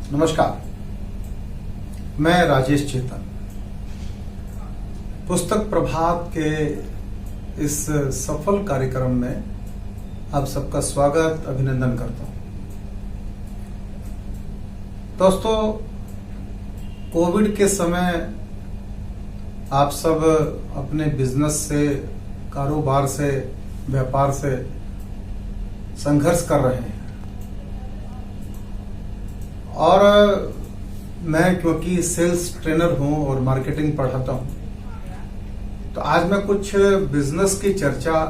नमस्कार, मैं राजेश चेतन पुस्तक प्रभात के इस सफल कार्यक्रम में आप सबका स्वागत अभिनंदन करता हूं। दोस्तों, कोविड के समय आप सब अपने बिजनेस से, कारोबार से, व्यापार से संघर्ष कर रहे हैं और मैं क्योंकि सेल्स ट्रेनर हूं और मार्केटिंग पढ़ाता हूं, तो आज मैं कुछ बिजनेस की चर्चा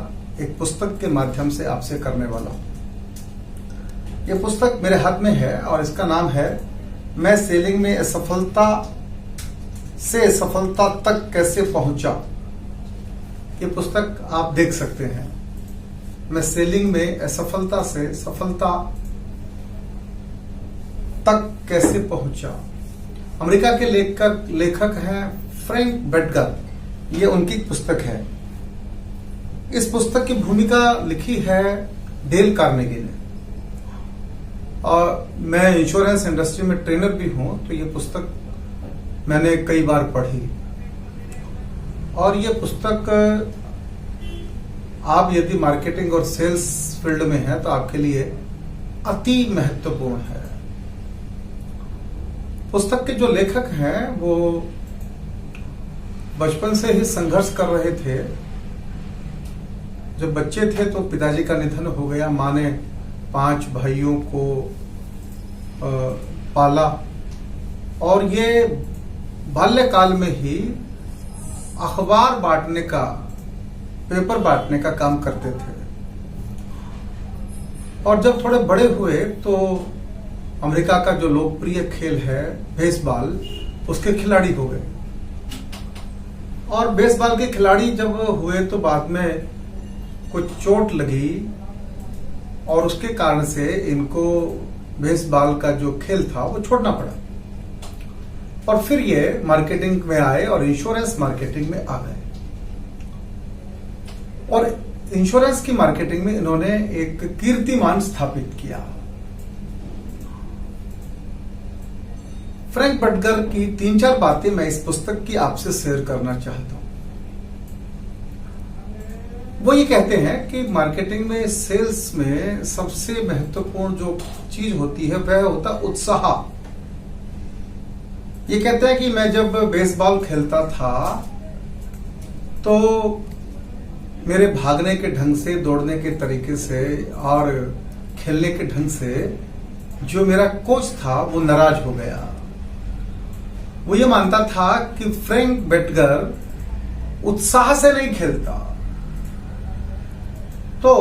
एक पुस्तक के माध्यम से आपसे करने वाला हूं। ये पुस्तक मेरे हाथ में है और इसका नाम है मैं सेलिंग में असफलता से सफलता तक कैसे पहुंचा। ये पुस्तक आप देख सकते हैं। मैं सेलिंग में असफलता से सफलता तक कैसे पहुंचा। अमेरिका के लेखक हैं फ्रैंक बेटगर। ये उनकी पुस्तक है। इस पुस्तक की भूमिका लिखी है डेल कार्नेगी ने और मैं इंश्योरेंस इंडस्ट्री में ट्रेनर भी हूं, तो ये पुस्तक मैंने कई बार पढ़ी और ये पुस्तक आप यदि मार्केटिंग और सेल्स फील्ड में हैं तो आपके लिए अति महत्वपूर्ण है। पुस्तक के जो लेखक हैं वो बचपन से ही संघर्ष कर रहे थे। जब बच्चे थे तो पिताजी का निधन हो गया। माँ ने 5 भाइयों को पाला और ये बाल्यकाल में ही अखबार बांटने का, पेपर बांटने का काम करते थे और जब थोड़े बड़े हुए तो अमेरिका का जो लोकप्रिय खेल है बेसबॉल, उसके खिलाड़ी हो गए और बेसबॉल के खिलाड़ी जब हुए तो बाद में कुछ चोट लगी और उसके कारण से इनको बेसबॉल का जो खेल था वो छोड़ना पड़ा और फिर ये मार्केटिंग में आए और इंश्योरेंस मार्केटिंग में आ गए। और इंश्योरेंस की मार्केटिंग में इन्होंने एक कीर्तिमान स्थापित किया। फ्रैंक बेटगर की 3-4 बातें मैं इस पुस्तक की आपसे शेयर करना चाहता हूं। वो ये कहते हैं कि मार्केटिंग में, सेल्स में सबसे महत्वपूर्ण जो चीज होती है वह होता उत्साह। ये कहते हैं कि मैं जब बेसबॉल खेलता था तो मेरे भागने के ढंग से, दौड़ने के तरीके से और खेलने के ढंग से जो मेरा कोच था वो नाराज हो गया। वो ये मानता था कि फ्रैंक बेटगर उत्साह से नहीं खेलता। तो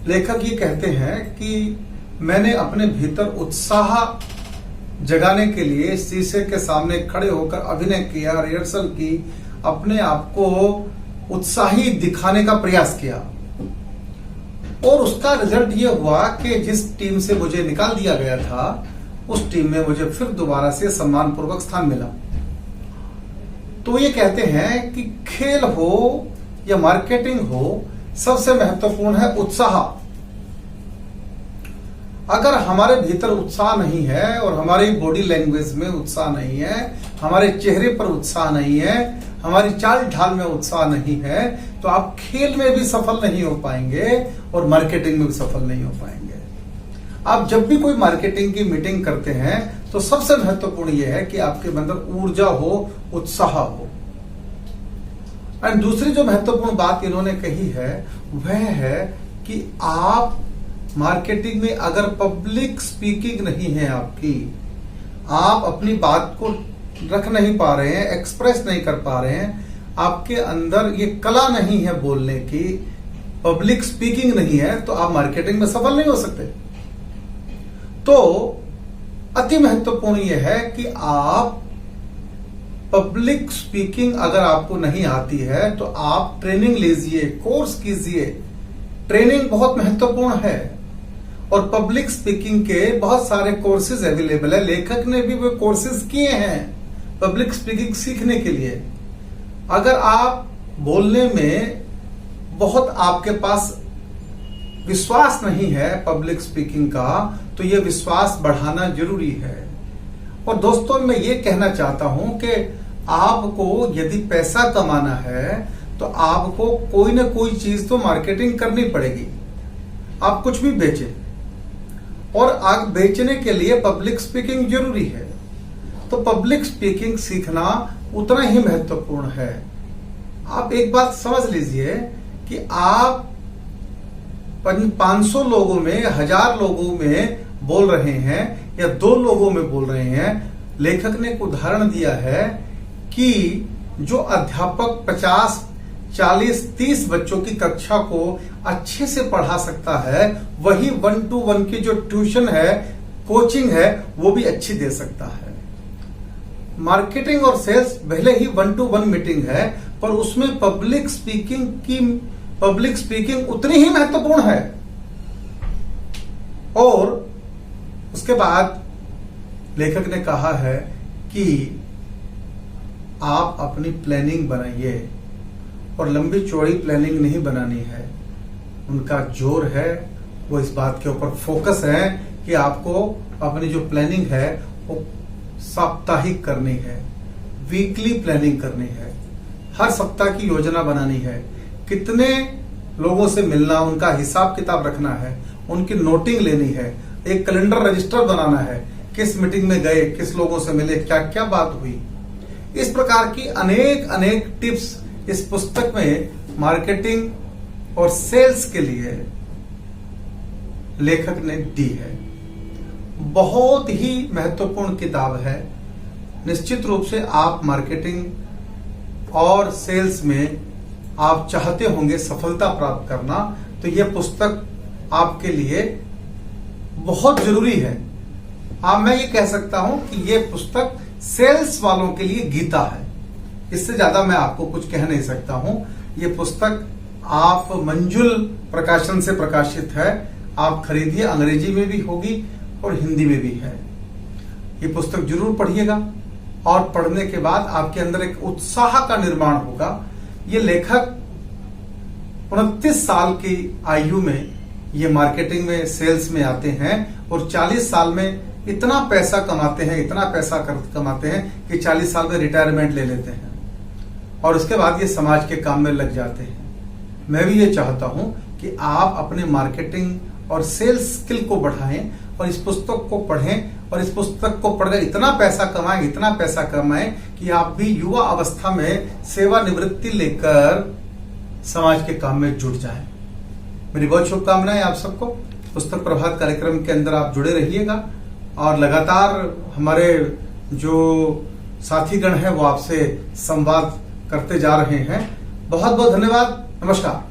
लेखक ये कहते हैं कि मैंने अपने भीतर उत्साह जगाने के लिए शीशे के सामने खड़े होकर अभिनय किया, रिहर्सल की, अपने आप को उत्साही दिखाने का प्रयास किया और उसका रिजल्ट ये हुआ कि जिस टीम से मुझे निकाल दिया गया था उस टीम में मुझे फिर दोबारा से सम्मानपूर्वक स्थान मिला। तो ये कहते हैं कि खेल हो या मार्केटिंग हो, सबसे महत्वपूर्ण है उत्साह। अगर हमारे भीतर उत्साह नहीं है और हमारी बॉडी लैंग्वेज में उत्साह नहीं है, हमारे चेहरे पर उत्साह नहीं है, हमारी चाल ढाल में उत्साह नहीं है, तो आप खेल में भी सफल नहीं हो पाएंगे और मार्केटिंग में भी सफल नहीं हो पाएंगे। आप जब भी कोई मार्केटिंग की मीटिंग करते हैं तो सबसे महत्वपूर्ण यह है कि आपके अंदर ऊर्जा हो, उत्साह हो। और दूसरी जो महत्वपूर्ण बात इन्होंने कही है वह है कि आप मार्केटिंग में अगर पब्लिक स्पीकिंग नहीं है आपकी, आप अपनी बात को रख नहीं पा रहे हैं, एक्सप्रेस नहीं कर पा रहे हैं, आपके अंदर ये कला नहीं है बोलने की, पब्लिक स्पीकिंग नहीं है, तो आप मार्केटिंग में सफल नहीं हो सकते। तो अति महत्वपूर्ण यह है कि आप पब्लिक स्पीकिंग अगर आपको नहीं आती है तो आप ट्रेनिंग लीजिए, कोर्स कीजिए। ट्रेनिंग बहुत महत्वपूर्ण है और पब्लिक स्पीकिंग के बहुत सारे कोर्सेज अवेलेबल है। लेखक ने भी वो कोर्सेज किए हैं पब्लिक स्पीकिंग सीखने के लिए। अगर आप बोलने में बहुत आपके पास विश्वास नहीं है पब्लिक स्पीकिंग का, तो ये विश्वास बढ़ाना जरूरी है। और दोस्तों मैं ये कहना चाहता हूं कि आपको यदि पैसा कमाना है तो आपको कोई ना कोई चीज तो मार्केटिंग करनी पड़ेगी। आप कुछ भी बेचें, और आग बेचने के लिए पब्लिक स्पीकिंग जरूरी है। तो पब्लिक स्पीकिंग सीखना उतना ही महत्वपूर्ण है। आप एक बात समझ लीजिए कि आप 500 लोगों में, 1000 लोगों में बोल रहे हैं या 2 लोगों में बोल रहे हैं। लेखक ने एक उदाहरण दिया है कि जो अध्यापक 50, 40, 30 बच्चों की कक्षा को अच्छे से पढ़ा सकता है, वही 1-to-1 की जो ट्यूशन है, कोचिंग है, वो भी अच्छी दे सकता है। मार्केटिंग और सेल्स भले ही 1-to-1 मीटिंग है, पर उसमें पब्लिक स्पीकिंग उतनी ही महत्वपूर्ण है। और उसके बाद लेखक ने कहा है कि आप अपनी प्लानिंग बनाइए, और लंबी चौड़ी प्लानिंग नहीं बनानी है। उनका जोर है, वो इस बात के ऊपर फोकस है कि आपको अपनी जो प्लानिंग है वो साप्ताहिक करनी है, वीकली प्लानिंग करनी है, हर सप्ताह की योजना बनानी है, कितने लोगों से मिलना, उनका हिसाब किताब रखना है, उनकी नोटिंग लेनी है, एक कैलेंडर रजिस्टर बनाना है, किस मीटिंग में गए, किस लोगों से मिले, क्या क्या बात हुई। इस प्रकार की अनेक टिप्स इस पुस्तक में मार्केटिंग और सेल्स के लिए लेखक ने दी है। बहुत ही महत्वपूर्ण किताब है। निश्चित रूप से आप मार्केटिंग और सेल्स में आप चाहते होंगे सफलता प्राप्त करना, तो यह पुस्तक आपके लिए बहुत जरूरी है। मैं ये कह सकता हूं कि यह पुस्तक सेल्स वालों के लिए गीता है। इससे ज्यादा मैं आपको कुछ कह नहीं सकता हूं। ये पुस्तक आप मंजुल प्रकाशन से प्रकाशित है। आप खरीदिए, अंग्रेजी में भी होगी और हिंदी में भी है। ये पुस्तक जरूर पढ़िएगा, और पढ़ने के बाद आपके अंदर एक उत्साह का निर्माण होगा। ये लेखक 29 साल की आयु में ये मार्केटिंग में, सेल्स में आते हैं, और 40 साल में इतना पैसा कमाते हैं, इतना पैसा कमाते हैं कि 40 साल में रिटायरमेंट ले लेते हैं, और उसके बाद ये समाज के काम में लग जाते हैं। मैं भी ये चाहता हूं कि आप अपने मार्केटिंग और सेल्स स्किल को बढ़ाएं, और इस पुस्तक को पढ़ें, और इस पुस्तक को पढ़कर इतना पैसा कमाएं कि आप भी युवा अवस्था में सेवानिवृत्ति लेकर समाज के काम में जुट जाएं। मेरी बहुत शुभकामनाएं आप सबको। पुस्तक प्रभात कार्यक्रम के अंदर आप जुड़े रहिएगा, और लगातार हमारे जो साथीगण हैं वो आपसे संवाद करते जा रहे हैं। बहुत बहुत धन्यवाद। नमस्कार।